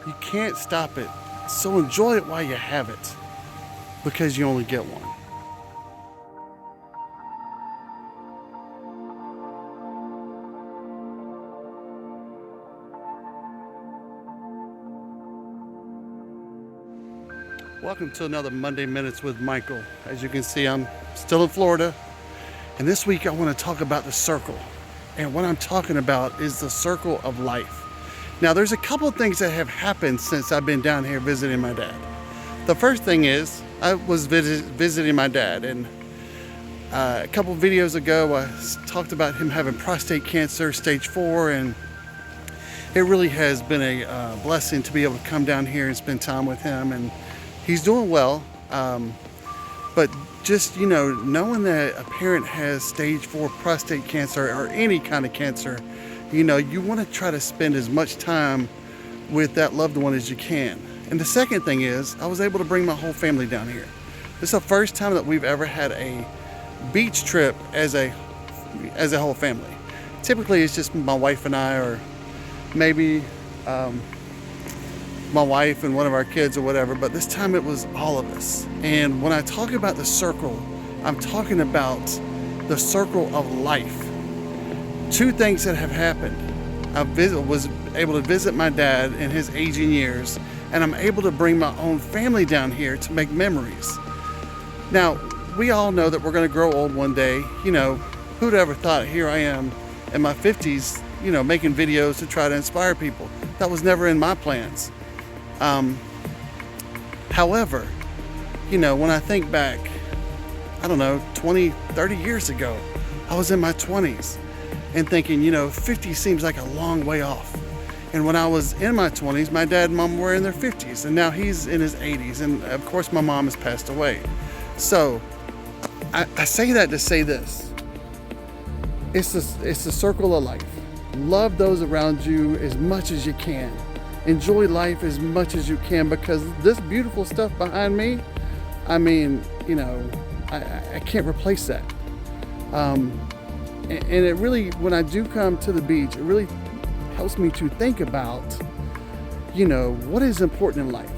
You can't stop it. So enjoy it while you have it, because you only get one. Welcome to another Monday Minutes with Michael. As you can see, I'm still in Florida, and this week I want to talk about the circle. And what I'm talking about is the circle of life. Now, there's a couple of things that have happened since I've been down here visiting my dad. The first thing is I was visiting my dad, and a couple of videos ago I talked about him having prostate cancer, stage 4, and it really has been a blessing to be able to come down here and spend time with him. And he's doing well, but just, knowing that a parent has stage 4 prostate cancer or any kind of cancer, you want to try to spend as much time with that loved one as you can. And the second thing is, I was able to bring my whole family down here. This is the first time that we've ever had a beach trip as a whole family. Typically, it's just my wife and I, or maybe my wife and one of our kids or whatever, but this time it was all of us. And when I talk about the circle, I'm talking about the circle of life. Two things that have happened. I was able to visit my dad in his aging years, and I'm able to bring my own family down here to make memories. Now, we all know that we're going to grow old one day. Who'd ever thought here I am in my 50s, making videos to try to inspire people. That was never in my plans. However, when I think back, I don't know, 20, 30 years ago, I was in my 20s and thinking, 50 seems like a long way off. And when I was in my 20s, my dad and mom were in their 50s, and now he's in his 80s. And of course, my mom has passed away. So I say that to say this. It's the circle of life. Love those around you as much as you can. Enjoy life as much as you can, because this beautiful stuff behind me, I can't replace that. And it really, when I do come to the beach, it really helps me to think about, what is important in life.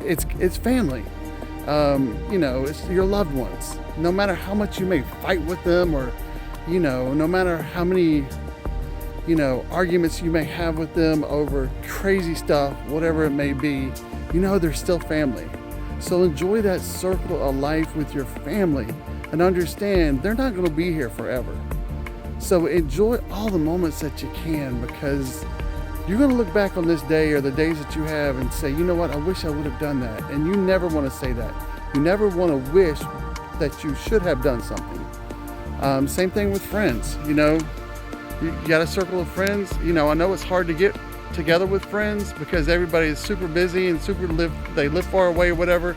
It's family. It's your loved ones. No matter how much you may fight with them, or, no matter how many arguments you may have with them over crazy stuff, whatever it may be, they're still family. So enjoy that circle of life with your family and understand they're not going to be here forever. So enjoy all the moments that you can, because you're going to look back on this day or the days that you have and say, you know what, I wish I would have done that. And you never want to say that. You never want to wish that you should have done something. Same thing with friends. You got a circle of friends. I know it's hard to get together with friends because everybody is super busy and they live far away or whatever.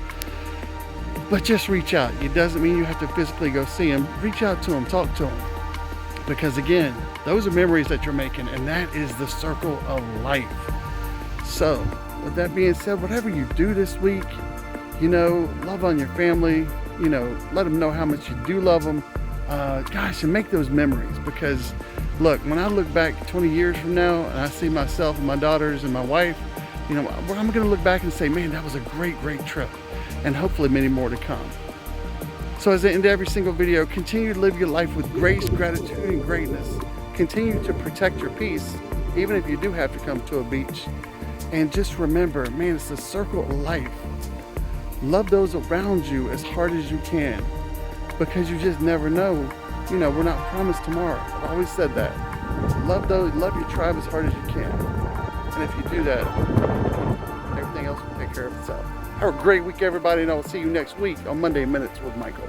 But just reach out. It doesn't mean you have to physically go see them. Reach out to them, talk to them. Because again, those are memories that you're making, and that is the circle of life. So with that being said, whatever you do this week, love on your family, let them know how much you do love them. And make those memories, because look, when I look back 20 years from now and I see myself and my daughters and my wife, I'm going to look back and say, man, that was a great, great trip, and hopefully many more to come. So as I end every single video, continue to live your life with grace, gratitude, and greatness. Continue to protect your peace, even if you do have to come to a beach. And just remember, man, it's the circle of life. Love those around you as hard as you can, because you just never know. We're not promised tomorrow. I've always said that. Love your tribe as hard as you can. And if you do that, everything else will take care of itself. Have a great week, everybody, and I will see you next week on Monday Minutes with Michael.